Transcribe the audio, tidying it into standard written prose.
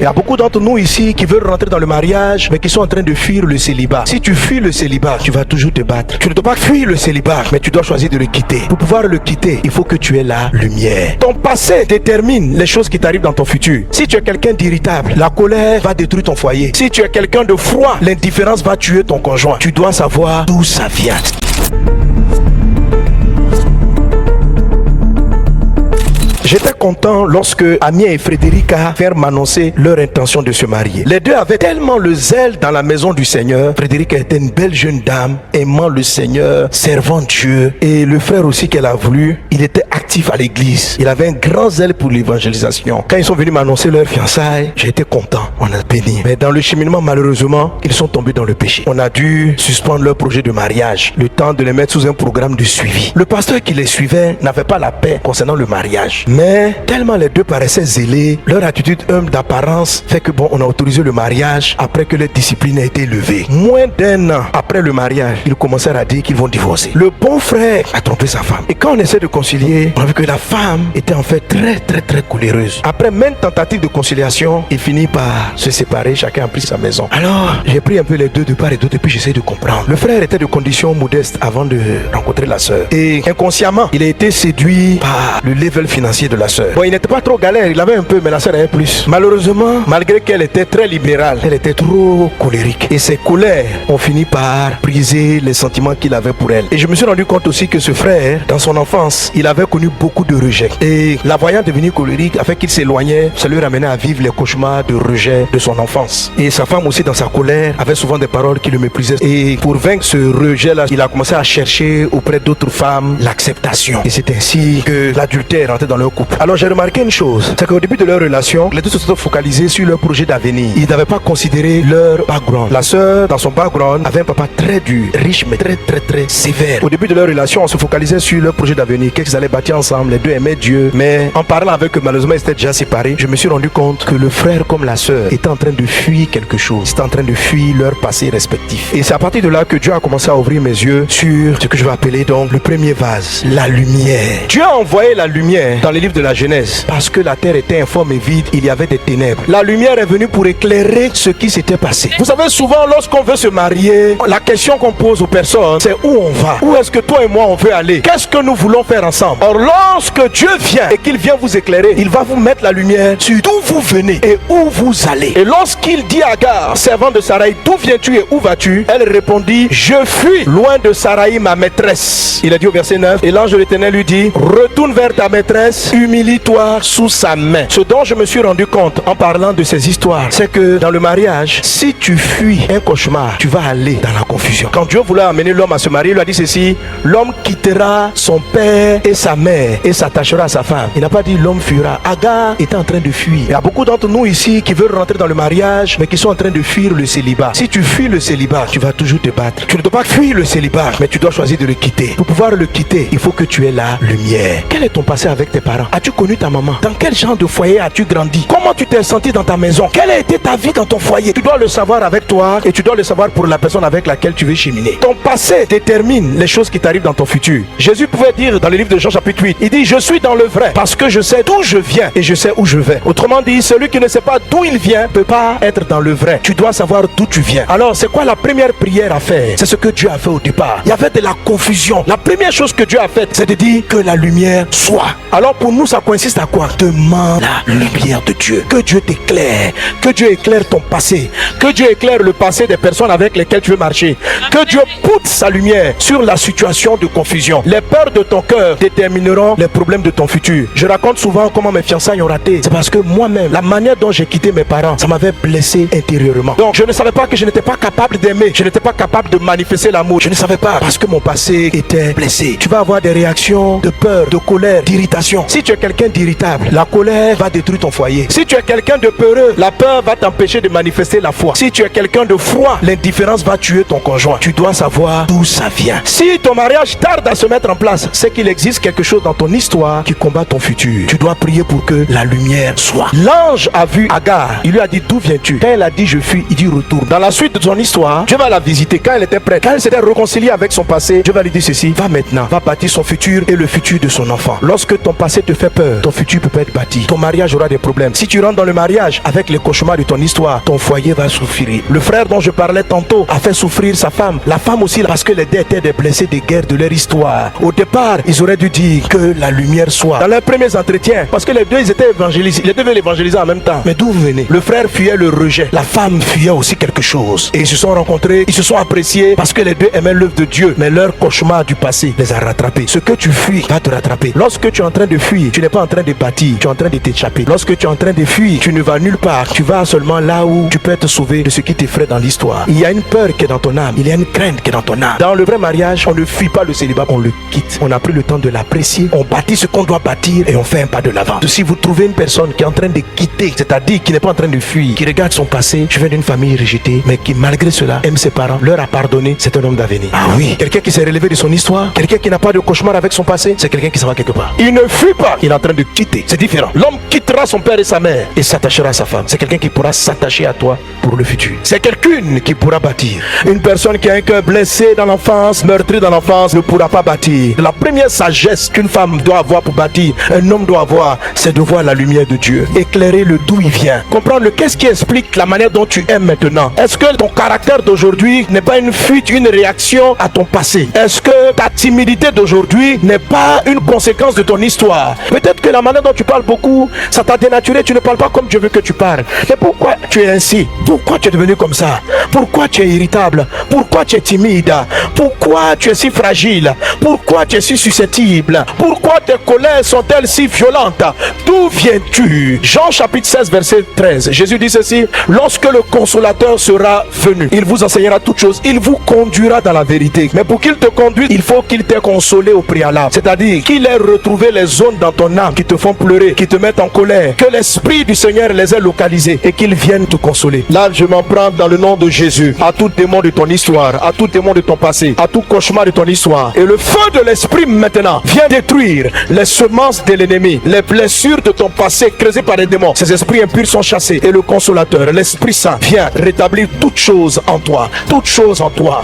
Il y a beaucoup d'entre nous ici qui veulent rentrer dans le mariage, mais qui sont en train de fuir le célibat. Si tu fuis le célibat, tu vas toujours te battre. Tu ne dois pas fuir le célibat, mais tu dois choisir de le quitter. Pour pouvoir le quitter, il faut que tu aies la lumière. Ton passé détermine les choses qui t'arrivent dans ton futur. Si tu es quelqu'un d'irritable, la colère va détruire ton foyer. Si tu es quelqu'un de froid, l'indifférence va tuer ton conjoint. Tu dois savoir d'où ça vient. J'étais content lorsque Amien et Frédérica vinrent m'annoncer leur intention de se marier. Les deux avaient tellement le zèle dans la maison du Seigneur. Frédérica était une belle jeune dame, aimant le Seigneur, servant Dieu. Et le frère aussi qu'elle a voulu, il était actif à l'église. Il avait un grand zèle pour l'évangélisation. Quand ils sont venus m'annoncer leur fiançailles, j'ai été content, on a béni. Mais dans le cheminement, malheureusement, ils sont tombés dans le péché. On a dû suspendre leur projet de mariage, le temps de les mettre sous un programme de suivi. Le pasteur qui les suivait n'avait pas la paix concernant le mariage. Mais tellement les deux paraissaient zélés, leur attitude humble d'apparence fait que on a autorisé le mariage après que leur discipline a été levée. Moins d'un an après le mariage, ils commencèrent à dire qu'ils vont divorcer. Le bon frère a trompé sa femme. Et quand on essaie de concilier, on a vu que la femme était en fait très coléreuse. Après même tentative de conciliation, il finit par se séparer, chacun a pris sa maison. Alors, j'ai pris un peu les deux de part et d'autre et puis j'essaie de comprendre. Le frère était de condition modeste avant de rencontrer la sœur. Et inconsciemment, il a été séduit par le level financier de la sœur. Bon, il n'était pas trop galère, il avait un peu, mais la sœur avait plus. Malheureusement, malgré qu'elle était très libérale, elle était trop colérique. Et ses colères ont fini par briser les sentiments qu'il avait pour elle. Et je me suis rendu compte aussi que ce frère, dans son enfance, il avait connu beaucoup de rejets. Et la voyant devenir colérique a fait qu'il s'éloignait, ça lui ramenait à vivre les cauchemars de rejet de son enfance. Et sa femme aussi, dans sa colère, avait souvent des paroles qui le méprisaient. Et pour vaincre ce rejet-là, il a commencé à chercher auprès d'autres femmes l'acceptation. Et c'est ainsi que l'adultère est rentré dans leur couple. Alors j'ai remarqué une chose, c'est qu'au début de leur relation, les deux se sont focalisés sur leur projet d'avenir. Ils n'avaient pas considéré leur background. La sœur, dans son background, avait un papa très dur, riche mais très sévère. Au début de leur relation, on se focalisait sur leur projet d'avenir, qu'est-ce qu'ils allaient bâtir ensemble. Les deux aimaient Dieu, mais en parlant avec eux, malheureusement ils étaient déjà séparés. Je me suis rendu compte que le frère comme la sœur étaient en train de fuir quelque chose. Ils étaient en train de fuir leur passé respectif. Et c'est à partir de là que Dieu a commencé à ouvrir mes yeux sur ce que je vais appeler donc le premier vase, la lumière. Dieu a envoyé la lumière dans les livres de la Genèse parce que la terre était informe et vide, il y avait des ténèbres. La lumière est venue pour éclairer ce qui s'était passé. Vous savez, souvent lorsqu'on veut se marier, la question qu'on pose aux personnes, c'est où on va? Où est-ce que toi et moi on veut aller? Qu'est-ce que nous voulons faire ensemble? Or, lorsque Dieu vient et qu'il vient vous éclairer, il va vous mettre la lumière sur d'où vous venez et où vous allez. Et lorsqu'il dit à Agar, servant de Sarai, d'où viens-tu et où vas-tu? Elle répondit, je fuis loin de Sarai ma maîtresse. Il a dit au verset 9, et l'ange de l'Éternel lui dit, retourne vers ta maîtresse, humilie-toi sous sa main. Ce dont je me suis rendu compte en parlant de ces histoires, c'est que dans le mariage, si tu fuis un cauchemar, tu vas aller dans la confusion. Quand Dieu voulait amener l'homme à se marier, il lui a dit ceci, l'homme quittera son père et sa mère et s'attachera à sa femme. Il n'a pas dit l'homme fuira. Agar était en train de fuir. Il y a beaucoup d'entre nous ici qui veulent rentrer dans le mariage, mais qui sont en train de fuir le célibat. Si tu fuis le célibat, tu vas toujours te battre. Tu ne dois pas fuir le célibat, mais tu dois choisir de le quitter. Pour pouvoir le quitter, il faut que tu aies la lumière. Quel est ton passé avec tes parents? As-tu connu ta maman? Dans quel genre de foyer as-tu grandi? Comment tu t'es senti dans ta maison? Quelle a été ta vie dans ton foyer? Tu dois le savoir avec toi et tu dois le savoir pour la personne avec laquelle tu veux cheminer. Ton passé détermine les choses qui t'arrivent dans ton futur. Jésus pouvait dire dans le livre de Jean chapitre 8, il dit, je suis dans le vrai parce que je sais d'où je viens et je sais où je vais. Autrement dit, celui qui ne sait pas d'où il vient ne peut pas être dans le vrai. Tu dois savoir d'où tu viens. Alors, c'est quoi la première prière à faire? C'est ce que Dieu a fait au départ. Il y avait de la confusion. La première chose que Dieu a faite, c'est de dire que la lumière soit. Alors, pour nous, ça consiste à quoi? Demande la lumière de Dieu. Que Dieu t'éclaire. Que Dieu éclaire ton passé. Que Dieu éclaire le passé des personnes avec lesquelles tu veux marcher. Que Dieu pousse sa lumière sur la situation de confusion. Les peurs de ton cœur détermineront les problèmes de ton futur. Je raconte souvent comment mes fiançailles ont raté. C'est parce que moi-même, la manière dont j'ai quitté mes parents, ça m'avait blessé intérieurement. Donc, je ne savais pas que je n'étais pas capable d'aimer. Je n'étais pas capable de manifester l'amour. Je ne savais pas parce que mon passé était blessé. Tu vas avoir des réactions de peur, de colère, d'irritation. Si tu es quelqu'un d'irritable, la colère va détruire ton foyer. Si tu es quelqu'un de peureux, la peur va t'empêcher de manifester la foi. Si tu es quelqu'un de froid, l'indifférence va tuer ton conjoint. Tu dois savoir d'où ça vient. Si ton mariage tarde à se mettre en place, c'est qu'il existe quelque chose dans ton histoire qui combat ton futur. Tu dois prier pour que la lumière soit. L'ange a vu Agar. Il lui a dit, d'où viens-tu? Quand elle a dit, je fuis, il dit, retourne. Dans la suite de son histoire, Dieu va la visiter. Quand elle était prête, quand elle s'était réconciliée avec son passé, Dieu va lui dire ceci, va maintenant, va bâtir son futur et le futur de son enfant. Lorsque ton passé te te fait peur, ton futur peut pas être bâti. Ton mariage aura des problèmes. Si tu rentres dans le mariage avec les cauchemars de ton histoire, ton foyer va souffrir. Le frère dont je parlais tantôt a fait souffrir sa femme. La femme aussi, parce que les deux étaient des blessés des guerres de leur histoire. Au départ, ils auraient dû dire que la lumière soit. Dans leurs premiers entretiens, parce que les deux, ils étaient évangélisés. Ils devaient l'évangéliser en même temps. Mais d'où vous venez? Le frère fuyait le rejet. La femme fuyait aussi quelque chose. Et ils se sont rencontrés, ils se sont appréciés parce que les deux aimaient l'œuvre de Dieu. Mais leur cauchemar du passé les a rattrapés. Ce que tu fuis va te rattraper. Lorsque tu es en train de fuir, tu n'es pas en train de bâtir, tu es en train de t'échapper. Lorsque tu es en train de fuir, tu ne vas nulle part. Tu vas seulement là où tu peux te sauver de ce qui t'effraie dans l'histoire. Il y a une peur qui est dans ton âme. Il y a une crainte qui est dans ton âme. Dans le vrai mariage, on ne fuit pas le célibat, on le quitte. On a pris le temps de l'apprécier. On bâtit ce qu'on doit bâtir et on fait un pas de l'avant. Si vous trouvez une personne qui est en train de quitter, c'est-à-dire qui n'est pas en train de fuir, qui regarde son passé, je viens d'une famille rejetée, mais qui malgré cela aime ses parents, leur a pardonné, c'est un homme d'avenir. Ah oui, quelqu'un qui s'est relevé de son histoire, quelqu'un qui n'a pas de cauchemar avec son passé, c'est quelqu'un qui s'en va quelque part. Il ne fuit pas, il est en train de quitter. C'est différent. L'homme quittera son père et sa mère et s'attachera à sa femme. C'est quelqu'un qui pourra s'attacher à toi pour le futur. C'est quelqu'un qui pourra bâtir. Une personne qui a un cœur blessé dans l'enfance, meurtri dans l'enfance, ne pourra pas bâtir. La première sagesse qu'une femme doit avoir pour bâtir, un homme doit avoir, c'est de voir la lumière de Dieu, éclairer le d'où il vient, comprendre le qu'est-ce qui explique la manière dont tu aimes maintenant. Est-ce que ton caractère d'aujourd'hui n'est pas une fuite, une réaction à ton passé? Est-ce que ta timidité d'aujourd'hui n'est pas une conséquence de ton histoire? Peut-être que la manière dont tu parles beaucoup, ça t'a dénaturé, tu ne parles pas comme Dieu veut que tu parles. Mais pourquoi tu es ainsi? Pourquoi tu es devenu comme ça? Pourquoi tu es irritable? Pourquoi tu es timide? Pourquoi tu es si fragile? Pourquoi tu es si susceptible? Pourquoi tes colères sont-elles si violentes? D'où viens-tu? Jean chapitre 16 verset 13. Jésus dit ceci: lorsque le consolateur sera venu, il vous enseignera toutes choses, il vous conduira dans la vérité. Mais pour qu'il te conduise, il faut qu'il t'ait consolé au préalable. C'est-à-dire qu'il ait retrouvé les zones dans ton âme qui te font pleurer, qui te mettent en colère, que l'Esprit du Seigneur les ait localisées et qu'il vienne te consoler. Là, je m'en prends dans le nom de Jésus à tout démon de ton histoire, à tout démon de ton passé, à tout cauchemar de ton histoire. Et le feu de l'Esprit maintenant vient détruire les semences de l'ennemi, les blessures de ton passé creusées par les démons. Ces esprits impurs sont chassés et le consolateur, l'Esprit Saint, vient rétablir toutes choses en toi, toutes choses en toi.